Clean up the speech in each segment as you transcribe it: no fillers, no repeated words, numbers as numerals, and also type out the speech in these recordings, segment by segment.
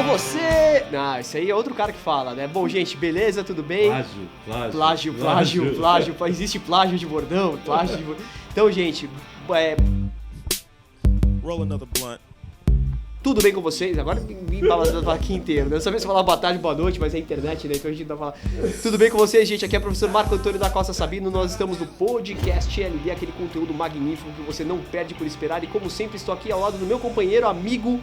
com você... Não, esse aí é outro cara que fala, né? Bom, gente, beleza? Tudo bem? Plágio. Existe plágio de bordão? Então, gente, Roll another blunt. tudo bem com vocês? Agora me balançando aqui inteiro. Não sabia se falar boa tarde, boa noite, mas é internet, né? Então a gente não vai falar. Tudo bem com vocês, gente? Aqui é o professor Marco Antônio da Costa Sabino. Nós estamos no Podcast LD, aquele conteúdo magnífico que você não perde por esperar. E como sempre, estou aqui ao lado do meu companheiro, amigo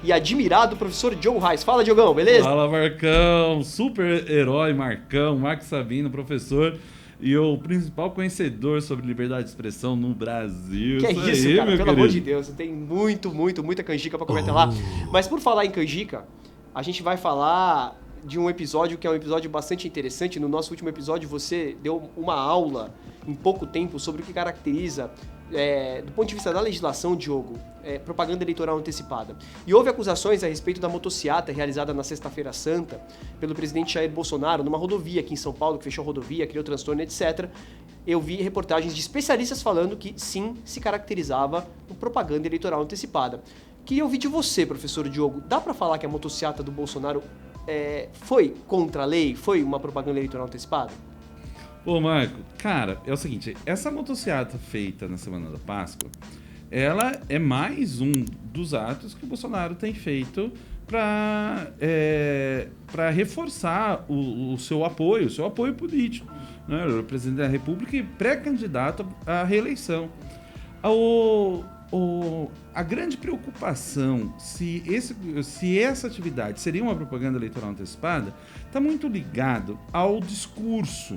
e admirado professor Joe Reis. Fala, Diogão, beleza? Fala, Marcão. Super herói, Marcão. Marco Sabino, professor. E o principal conhecedor sobre liberdade de expressão no Brasil. Que é isso, aí, cara, pelo querido. amor de Deus. Tem muita canjica pra comentar lá. Mas por falar em canjica, a gente vai falar de um episódio que é um episódio bastante interessante. No nosso último episódio, você deu uma aula em pouco tempo sobre o que caracteriza, do ponto de vista da legislação, Diogo, propaganda eleitoral antecipada. E houve acusações a respeito da motociata realizada na Sexta-feira Santa pelo presidente Jair Bolsonaro numa rodovia aqui em São Paulo, que fechou a rodovia, criou transtorno, etc. Eu vi reportagens de especialistas falando que sim, se caracterizava como propaganda eleitoral antecipada. Que eu vi de você, professor Diogo. Dá pra falar que a motociata do Bolsonaro foi contra a lei? Foi uma propaganda eleitoral antecipada? Ô, Marco, cara, é o seguinte, essa motociata feita na Semana da Páscoa, ela é mais um dos atos que o Bolsonaro tem feito para reforçar o seu apoio político, né? O presidente da República e pré-candidato à reeleição. A grande preocupação se essa atividade seria uma propaganda eleitoral antecipada está muito ligado ao discurso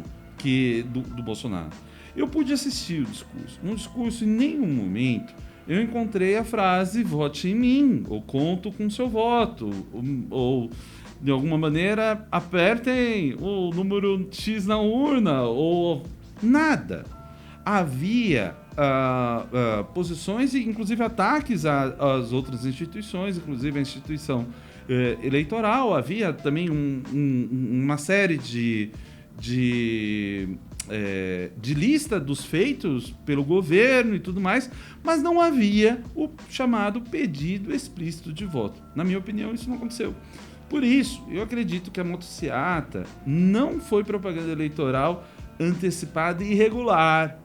do Bolsonaro. Eu pude assistir o discurso. No discurso, em nenhum momento, eu encontrei a frase "vote em mim", ou "conto com seu voto", ou de alguma maneira, apertem o número X na urna, ou nada. Havia posições e, inclusive, ataques às outras instituições, inclusive a instituição eleitoral. Havia também uma série de lista dos feitos pelo governo e tudo mais, mas não havia o chamado pedido explícito de voto. Na minha opinião, isso não aconteceu. Por isso, eu acredito que a motociata não foi propaganda eleitoral antecipada e irregular.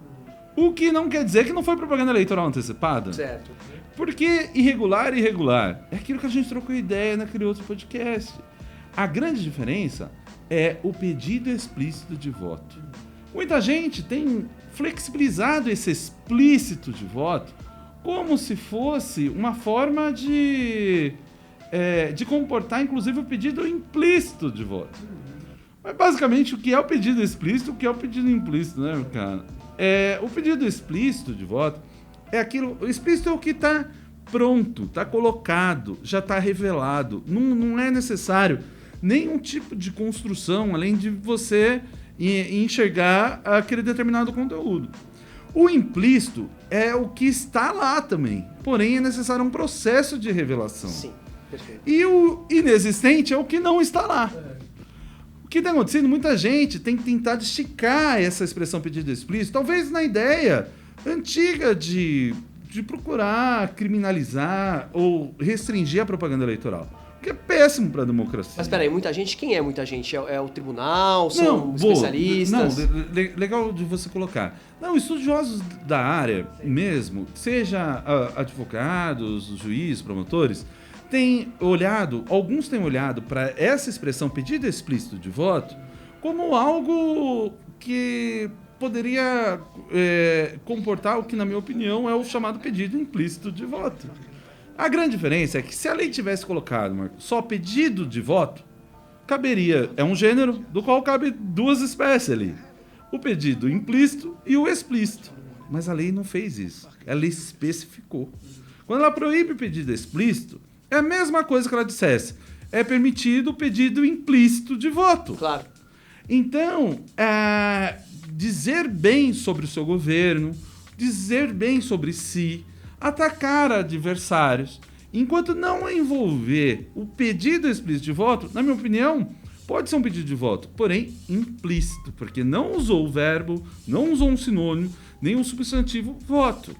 O que não quer dizer que não foi propaganda eleitoral antecipada. Certo. Porque irregular é aquilo que a gente trocou ideia naquele outro podcast. A grande diferença é o pedido explícito de voto. Muita gente tem flexibilizado esse explícito de voto como se fosse uma forma de comportar, inclusive, o pedido implícito de voto. Mas, basicamente, o que é o pedido explícito e o que é o pedido implícito, né, cara? O pedido explícito de voto é aquilo... O explícito é o que está pronto, está colocado, já está revelado. Não é necessário nenhum tipo de construção, além de você enxergar aquele determinado conteúdo. O implícito é o que está lá também, porém é necessário um processo de revelação. Sim, perfeito. E o inexistente é o que não está lá. O que tem acontecido? Muita gente tem tentado esticar essa expressão pedido explícito, talvez na ideia antiga de procurar criminalizar ou restringir a propaganda eleitoral. Que é péssimo para a democracia. Mas peraí, muita gente? Quem é muita gente? É o tribunal? São especialistas? Legal de você colocar. Não, estudiosos da área mesmo, seja advogados, juízes, promotores, alguns têm olhado para essa expressão pedido explícito de voto como algo que poderia comportar o que, na minha opinião, é o chamado pedido implícito de voto. A grande diferença é que se a lei tivesse colocado, Marco, só pedido de voto, caberia, é um gênero do qual cabe duas espécies ali. O pedido implícito e o explícito. Mas a lei não fez isso. Ela especificou. Quando ela proíbe o pedido explícito, é a mesma coisa que ela dissesse. É permitido o pedido implícito de voto. Claro. Então, dizer bem sobre o seu governo, dizer bem sobre si, atacar adversários, enquanto não envolver o pedido explícito de voto, na minha opinião, pode ser um pedido de voto, porém implícito, porque não usou o verbo, não usou um sinônimo, nem um substantivo voto.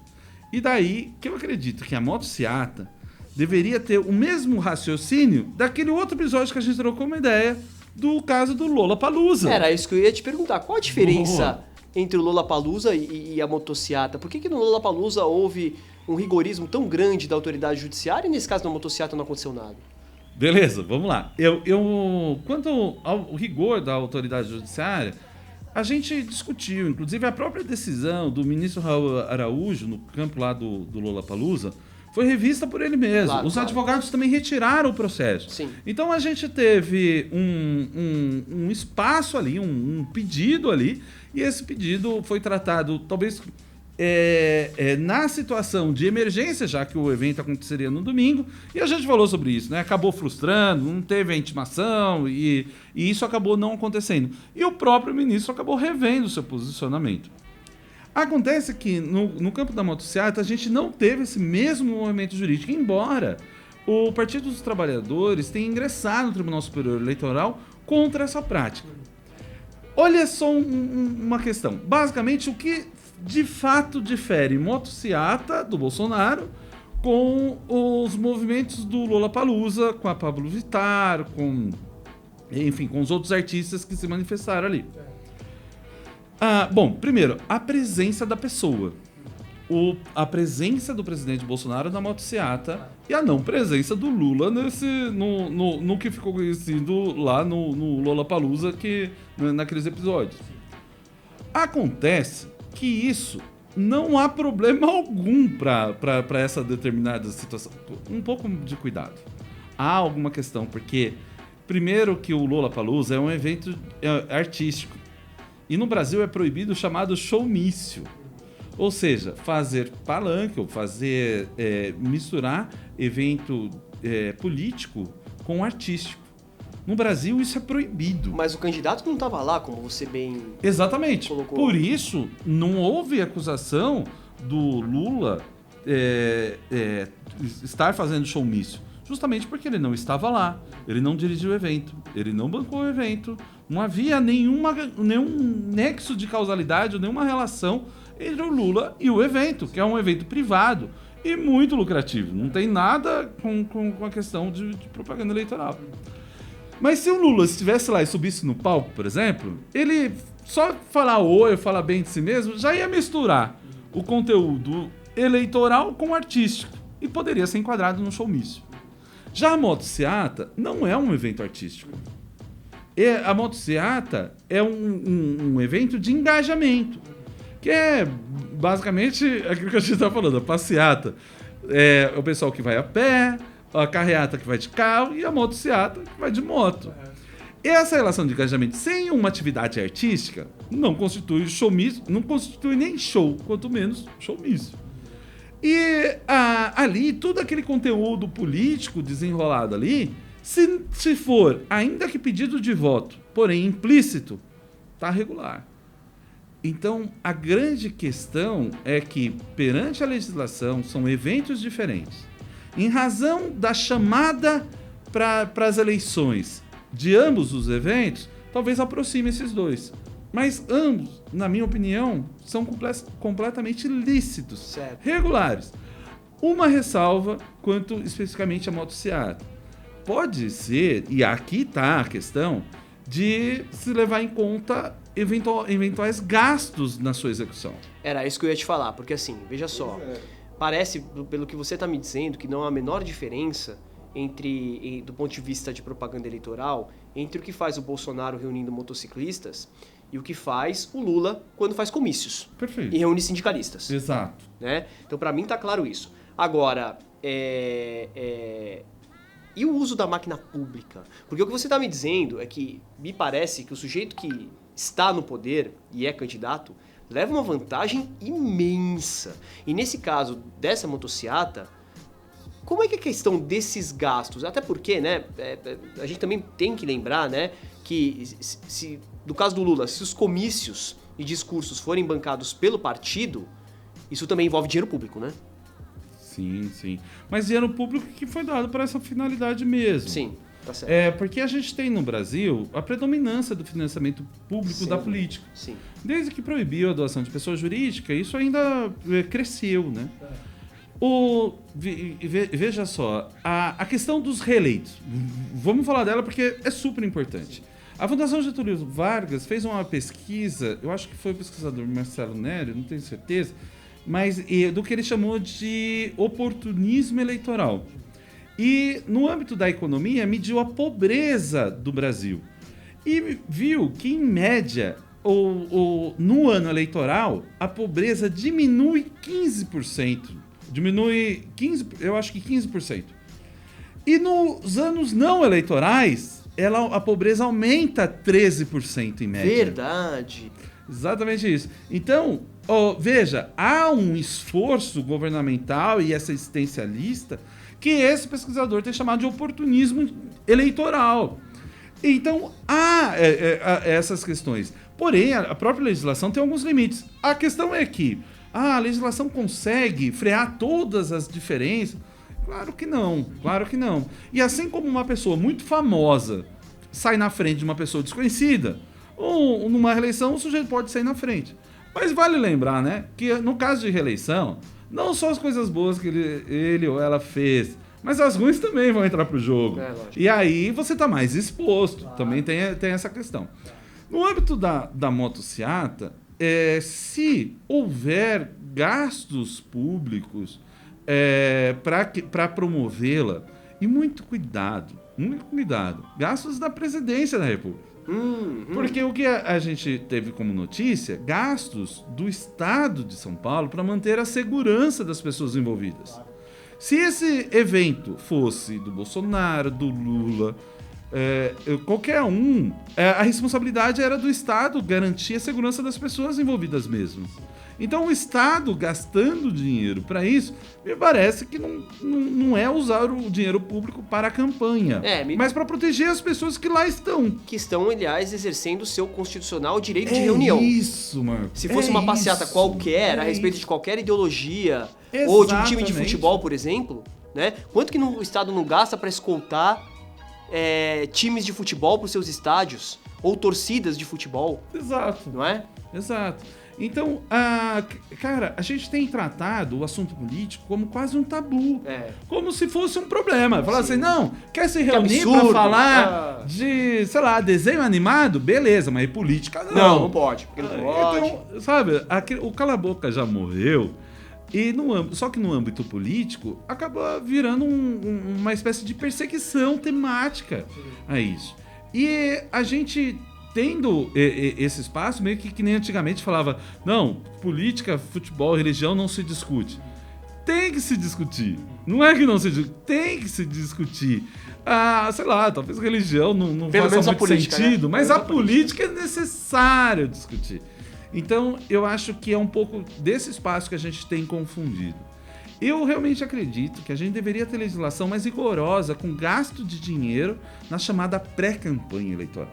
E daí que eu acredito que a motociata deveria ter o mesmo raciocínio daquele outro episódio que a gente trocou uma ideia do caso do Lollapalooza. Era isso que eu ia te perguntar. Qual a diferença entre o Lollapalooza e a motociata? Por que no Lollapalooza houve um rigorismo tão grande da autoridade judiciária e nesse caso na motociata não aconteceu nada? Beleza, vamos lá. Quanto ao rigor da autoridade judiciária, a gente discutiu, inclusive a própria decisão do ministro Raul Araújo no campo lá do Lollapalooza foi revista por ele mesmo. Claro, Os advogados também retiraram o processo. Sim. Então a gente teve um espaço ali, um pedido ali, e esse pedido foi tratado talvez na situação de emergência, já que o evento aconteceria no domingo, e a gente falou sobre isso, né? Acabou frustrando, não teve a intimação e isso acabou não acontecendo. E o próprio ministro acabou revendo o seu posicionamento. Acontece que no campo da motociata a gente não teve esse mesmo movimento jurídico, embora o Partido dos Trabalhadores tenha ingressado no Tribunal Superior Eleitoral contra essa prática. Olha só uma questão. Basicamente, o que de fato difere motociata do Bolsonaro com os movimentos do Lollapalooza, com a Pablo Vittar, com os outros artistas que se manifestaram ali. Bom, primeiro, a presença da pessoa. A presença do presidente Bolsonaro na motociata e a não presença do Lula no que ficou conhecido lá no Lollapalooza, naqueles episódios. Acontece que isso não há problema algum para essa determinada situação. Um pouco de cuidado. Há alguma questão, porque primeiro que o Lollapalooza é um evento artístico. E no Brasil é proibido o chamado showmício. Ou seja, fazer palanque, ou misturar evento político com artístico. No Brasil isso é proibido. Mas o candidato não estava lá, como você bem Exatamente. colocou. Por isso, não houve acusação do Lula estar fazendo showmício. Justamente porque ele não estava lá, ele não dirigiu o evento, ele não bancou o evento, não havia nenhum nexo de causalidade ou nenhuma relação entre o Lula e o evento, que é um evento privado e muito lucrativo. Não tem nada com a questão de propaganda eleitoral. Mas se o Lula estivesse lá e subisse no palco, por exemplo, ele só falar oi, falar bem de si mesmo, já ia misturar o conteúdo eleitoral com o artístico e poderia ser enquadrado no showmício. Já a motociata não é um evento artístico. A motociata é um evento de engajamento, que é basicamente aquilo que a gente está falando, a passeata. É o pessoal que vai a pé, a carreata que vai de carro e a motociata que vai de moto. Essa relação de engajamento sem uma atividade artística não constitui showmício, não constitui nem show, quanto menos showmício. E ali, todo aquele conteúdo político desenrolado ali, se for, ainda que pedido de voto, porém implícito, está regular. Então, a grande questão é que, perante a legislação, são eventos diferentes. Em razão da chamada para as eleições de ambos os eventos, talvez aproxime esses dois. Mas ambos, na minha opinião, são completamente lícitos, certo, regulares. Uma ressalva quanto especificamente a motociata. Pode ser, e aqui está a questão, de se levar em conta eventuais gastos na sua execução. Era isso que eu ia te falar, porque assim, veja só, parece, pelo que você está me dizendo, que não há a menor diferença do ponto de vista de propaganda eleitoral, entre o que faz o Bolsonaro reunindo motociclistas e o que faz o Lula quando faz comícios. Perfeito. E reúne sindicalistas. Exato. Né? Então, para mim, tá claro isso. Agora, e o uso da máquina pública? Porque o que você está me dizendo é que me parece que o sujeito que está no poder e é candidato leva uma vantagem imensa. E nesse caso dessa motociata, como é que é a questão desses gastos? Até porque, né, a gente também tem que lembrar, né, que do caso do Lula, se os comícios e discursos forem bancados pelo partido, isso também envolve dinheiro público, né? Sim, sim. Mas dinheiro público que foi dado para essa finalidade mesmo. Sim, tá certo. Porque a gente tem no Brasil a predominância do financiamento público Sim, da política. Sim. Desde que proibiu a doação de pessoa jurídica, isso ainda cresceu, né? Veja só, a questão dos reeleitos. Vamos falar dela porque é super importante. A Fundação Getúlio Vargas fez uma pesquisa, eu acho que foi o pesquisador Marcelo Nério, não tenho certeza, mas do que ele chamou de oportunismo eleitoral. E no âmbito da economia, mediu a pobreza do Brasil. E viu que, em média, no ano eleitoral, a pobreza diminui 15%. Diminui 15%, eu acho que 15%. E nos anos não eleitorais, a pobreza aumenta 13% em média. Verdade. Exatamente isso. Então, veja, há um esforço governamental e assistencialista que esse pesquisador tem chamado de oportunismo eleitoral. Então, há essas questões. Porém, a própria legislação tem alguns limites. A questão é que a legislação consegue frear todas as diferenças? Claro que não, claro que não. E assim como uma pessoa muito famosa sai na frente de uma pessoa desconhecida, ou numa reeleição o sujeito pode sair na frente. Mas vale lembrar, né, que no caso de reeleição, não só as coisas boas que ele ou ela fez, mas as ruins também vão entrar pro jogo. E aí você tá mais exposto, também tem essa questão. No âmbito da motociata, se houver gastos públicos para promovê-la, e muito cuidado, gastos da presidência da República. Porque o que a gente teve como notícia, gastos do Estado de São Paulo para manter a segurança das pessoas envolvidas. Se esse evento fosse do Bolsonaro, do Lula, qualquer um, a responsabilidade era do Estado garantir a segurança das pessoas envolvidas mesmo. Então o Estado gastando dinheiro para isso, me parece que não é usar o dinheiro público para a campanha, mas para proteger as pessoas que lá estão. Que estão, aliás, exercendo o seu constitucional direito de reunião. Isso, Marco. Se fosse uma passeata qualquer, a respeito de qualquer ideologia, ou de um time de futebol, por exemplo, né? Quanto que o Estado não gasta para escoltar times de futebol para os seus estádios, ou torcidas de futebol? Exato. Não é? Exato. Então, cara, a gente tem tratado o assunto político como quase um tabu. Como se fosse um problema. Falar assim, não, quer se reunir pra falar de, sei lá, desenho animado? Beleza, mas política não. Não pode. Porque não pode. Então, sabe, o Cala a Boca já morreu. Só que no âmbito político, acaba virando uma espécie de perseguição temática a isso. E a gente, tendo esse espaço, meio que nem antigamente falava, não, política, futebol, religião não se discute. Tem que se discutir. Não é que não se discute, tem que se discutir. Sei lá, talvez religião não faça muito política, sentido, né? Mas a política é necessário discutir. Então, eu acho que é um pouco desse espaço que a gente tem confundido. Eu realmente acredito que a gente deveria ter legislação mais rigorosa com gasto de dinheiro na chamada pré-campanha eleitoral.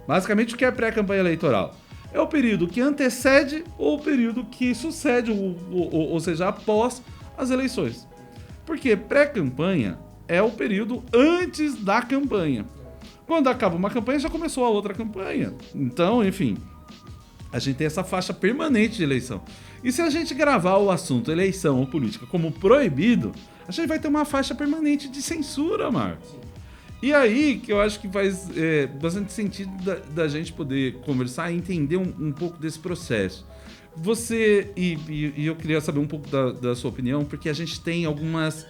Basicamente, o que é pré-campanha eleitoral? É o período que antecede ou o período que sucede, ou seja, após as eleições. Porque pré-campanha é o período antes da campanha. Quando acaba uma campanha, já começou a outra campanha. Então, enfim, a gente tem essa faixa permanente de eleição. E se a gente gravar o assunto eleição ou política como proibido, a gente vai ter uma faixa permanente de censura, Marcos. E aí que eu acho que faz bastante sentido da gente poder conversar e entender um pouco desse processo. Você, e eu queria saber um pouco da sua opinião, porque a gente tem algumas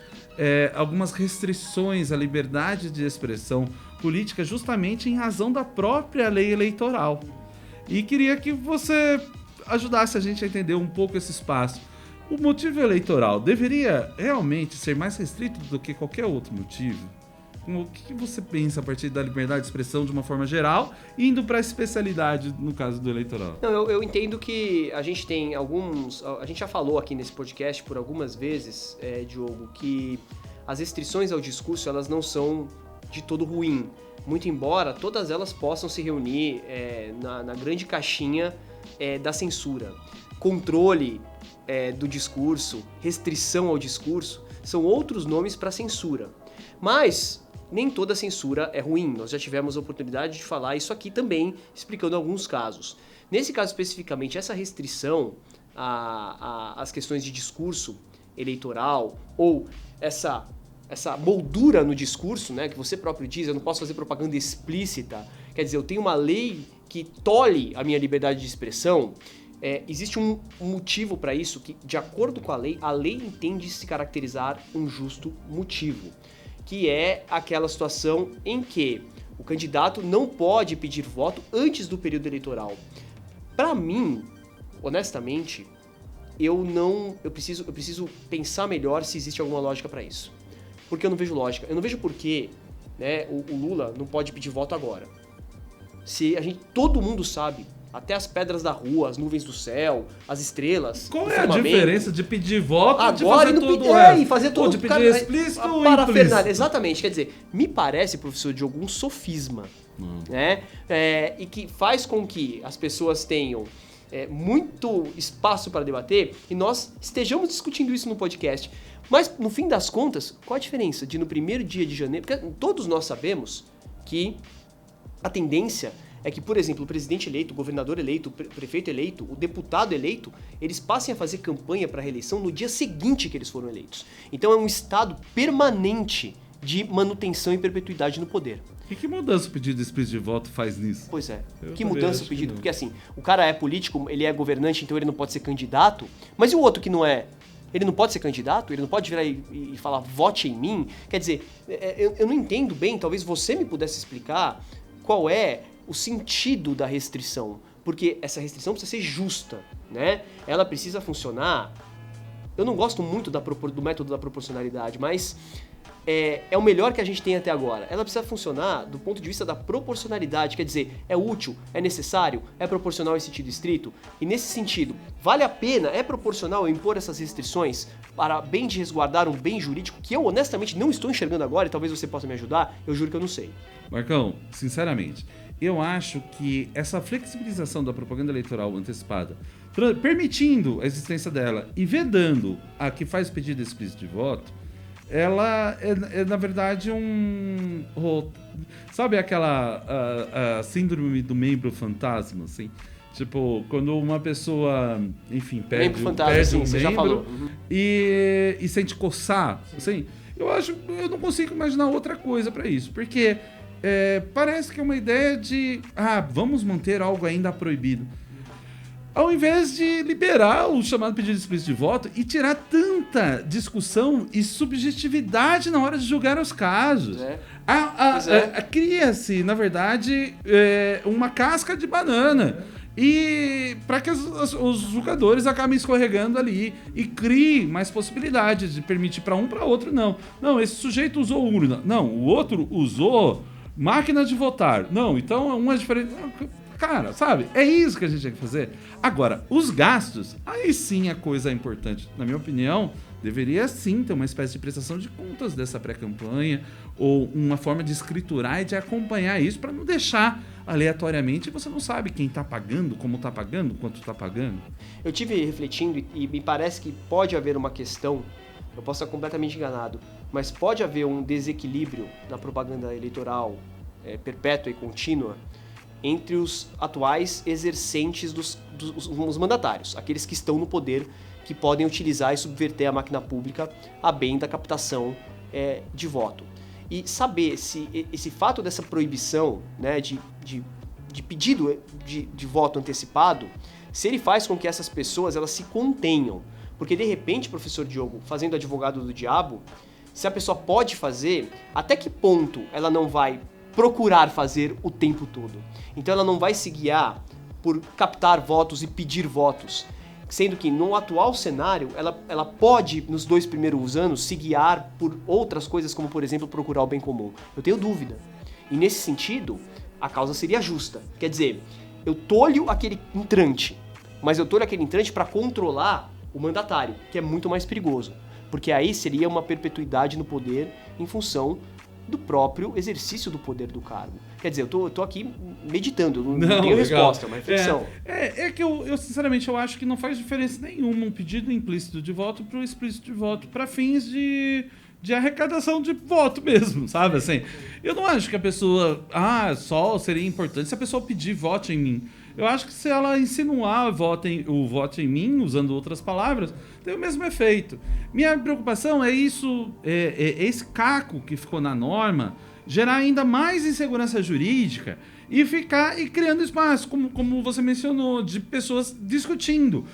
restrições à liberdade de expressão política justamente em razão da própria lei eleitoral. E queria que você ajudasse a gente a entender um pouco esse espaço. O motivo eleitoral deveria realmente ser mais restrito do que qualquer outro motivo? O que você pensa a partir da liberdade de expressão de uma forma geral, indo para a especialidade no caso do eleitoral? Não, eu entendo que a gente tem alguns... A gente já falou aqui nesse podcast por algumas vezes, Diogo, que as restrições ao discurso elas não são de todo ruim. Muito embora todas elas possam se reunir na grande caixinha da censura. Controle do discurso, restrição ao discurso, são outros nomes para censura. Mas nem toda censura é ruim. Nós já tivemos a oportunidade de falar isso aqui também, explicando alguns casos. Nesse caso especificamente, essa restrição às questões de discurso, eleitoral ou essa moldura no discurso, né, que você próprio diz, eu não posso fazer propaganda explícita, quer dizer, eu tenho uma lei que tolhe a minha liberdade de expressão, existe um motivo para isso que, de acordo com a lei entende se caracterizar um justo motivo, que é aquela situação em que o candidato não pode pedir voto antes do período eleitoral. Para mim, honestamente, eu preciso pensar melhor se existe alguma lógica para isso. Porque eu não vejo lógica. Eu não vejo por que, né, o Lula não pode pedir voto agora. Se todo mundo sabe, até as pedras da rua, as nuvens do céu, as estrelas. Qual é a diferença de pedir voto agora e de fazer e todo o resto? e fazer todo de pedir explícito ou implícito? Exatamente, quer dizer, me parece, professor Diogo, um sofisma, né? E que faz com que as pessoas tenham muito espaço para debater e nós estejamos discutindo isso no podcast. Mas, no fim das contas, qual a diferença de no primeiro dia de janeiro... Porque todos nós sabemos que a tendência é que, por exemplo, o presidente eleito, o governador eleito, o prefeito eleito, o deputado eleito, eles passem a fazer campanha para a reeleição no dia seguinte que eles foram eleitos. Então é um estado permanente de manutenção e perpetuidade no poder. E que mudança o pedido explícito de voto faz nisso? Pois é. Que mudança o pedido? Porque assim, o cara é político, ele é governante, então ele não pode ser candidato, mas e o outro que não é? Ele não pode ser candidato? Ele não pode virar e falar, vote em mim? Quer dizer, eu não entendo bem, talvez você me pudesse explicar qual é o sentido da restrição. Porque essa restrição precisa ser justa, né? Ela precisa funcionar... Eu não gosto muito do método da proporcionalidade, mas é o melhor que a gente tem até agora. Ela precisa funcionar do ponto de vista da proporcionalidade, quer dizer, é útil, é necessário, é proporcional em sentido estrito, e nesse sentido, vale a pena, é proporcional eu impor essas restrições para bem de resguardar um bem jurídico que eu honestamente não estou enxergando agora e talvez você possa me ajudar, eu juro que eu não sei. Marcão, sinceramente, eu acho que essa flexibilização da propaganda eleitoral antecipada, permitindo a existência dela e vedando a que faz pedido explícito de voto, ela é na verdade sabe aquela a síndrome do membro fantasma, assim? Tipo, quando uma pessoa, enfim, perde um sim, membro já falou. e sente coçar, assim, eu não consigo imaginar outra coisa para isso, porque parece que é uma ideia de, vamos manter algo ainda proibido. Ao invés de liberar o chamado pedido explícito de voto e tirar tanta discussão e subjetividade na hora de julgar os casos. Cria-se, na verdade, uma casca de banana. E para que os jogadores acabem escorregando ali e crie mais possibilidades de permitir para um, para outro não. Não, esse sujeito usou urna. Não, o outro usou máquina de votar. Não, então um é diferente. Cara, sabe? É isso que a gente tem que fazer. Agora, os gastos, aí sim a coisa é importante. Na minha opinião, deveria sim ter uma espécie de prestação de contas dessa pré-campanha ou uma forma de escriturar e de acompanhar isso para não deixar aleatoriamente e você não sabe quem está pagando, como está pagando, quanto está pagando. Eu tive refletindo e me parece que pode haver uma questão, eu posso estar completamente enganado, mas pode haver um desequilíbrio na propaganda eleitoral perpétua e contínua entre os atuais exercentes dos mandatários, aqueles que estão no poder, que podem utilizar e subverter a máquina pública a bem da captação de voto. E saber se esse fato dessa proibição, né, de pedido de voto antecipado, se ele faz com que essas pessoas elas se contenham. Porque de repente, professor Diogo, fazendo advogado do diabo, se a pessoa pode fazer, até que ponto ela não vai procurar fazer o tempo todo? Então ela não vai se guiar por captar votos e pedir votos, sendo que no atual cenário ela pode, nos 2 primeiros anos, se guiar por outras coisas, como por exemplo procurar o bem comum. Eu tenho dúvida. E nesse sentido, a causa seria justa. Quer dizer, eu tolho aquele entrante, mas eu tolho aquele entrante para controlar o mandatário, que é muito mais perigoso. Porque aí seria uma perpetuidade no poder em função do próprio exercício do poder do cargo. Quer dizer, eu tô aqui meditando, não tenho resposta, é uma reflexão. É que eu sinceramente, eu acho que não faz diferença nenhuma um pedido implícito de voto para o explícito de voto para fins de arrecadação de voto mesmo, sabe? Assim, eu não acho que a pessoa, só seria importante se a pessoa pedir voto em mim. Eu acho que se ela insinuar o voto em mim, usando outras palavras, tem o mesmo efeito. Minha preocupação é isso, esse caco que ficou na norma, gerar ainda mais insegurança jurídica e criando espaço, como você mencionou, de pessoas discutindo.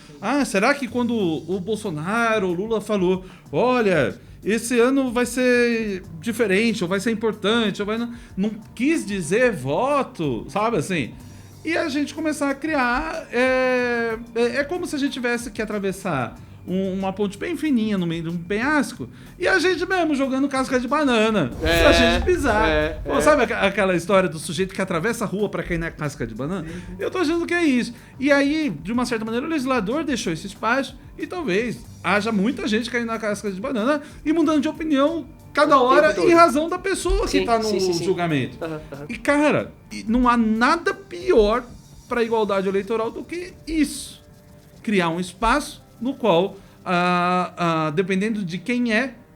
Será que quando o Bolsonaro, o Lula falou, olha, esse ano vai ser diferente, ou vai ser importante, não quis dizer voto, sabe assim? E a gente começar a criar... É como se a gente tivesse que atravessar uma ponte bem fininha no meio de um penhasco e a gente mesmo jogando casca de banana se a gente pisar. Sabe aquela história do sujeito que atravessa a rua para cair na casca de banana? Eu tô achando que é isso. E aí, de uma certa maneira, o legislador deixou esse espaço e talvez haja muita gente caindo na casca de banana e mudando de opinião cada hora em razão da pessoa que tá no julgamento. E, cara, não há nada pior para a igualdade eleitoral do que isso. Criar um espaço no qual, dependendo de quem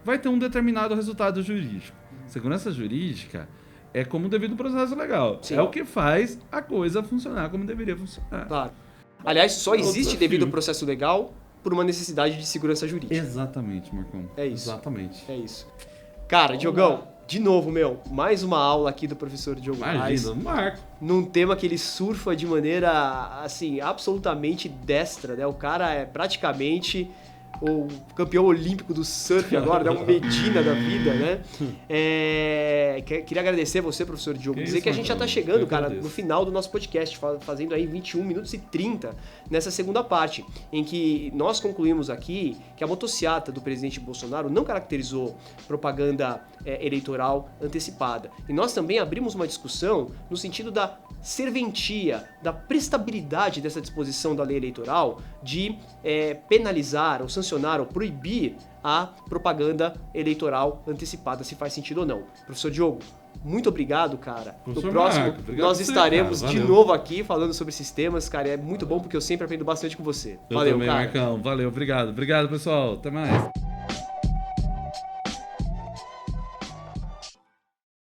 vai ter um determinado resultado jurídico. Segurança jurídica é como o devido processo legal. Sim. É o que faz a coisa funcionar como deveria funcionar. Claro. Aliás, só existe devido processo legal por uma necessidade de segurança jurídica. Exatamente, Marcão. É isso. Exatamente. É isso. Cara, Diogão, de novo, mais uma aula aqui do professor Diogo Reis. Marco. Num tema que ele surfa de maneira, assim, absolutamente destra, né? O cara é praticamente o campeão olímpico do surf agora, né? Um Medina da vida, né? Queria agradecer a você, professor Diogo, dizer que a gente já tá chegando, cara, no final do nosso podcast, fazendo aí 21 minutos e 30 nessa segunda parte, em que nós concluímos aqui que a motociata do presidente Bolsonaro não caracterizou propaganda eleitoral antecipada. E nós também abrimos uma discussão no sentido da serventia, da prestabilidade dessa disposição da lei eleitoral de penalizar ou sancionar ou proibir a propaganda eleitoral antecipada, se faz sentido ou não. Professor Diogo, muito obrigado, cara. No próximo, nós estaremos de novo aqui falando sobre esses temas, cara. É muito bom porque eu sempre aprendo bastante com você. Valeu, também, cara. Marcão. Valeu, obrigado. Obrigado, pessoal. Até mais.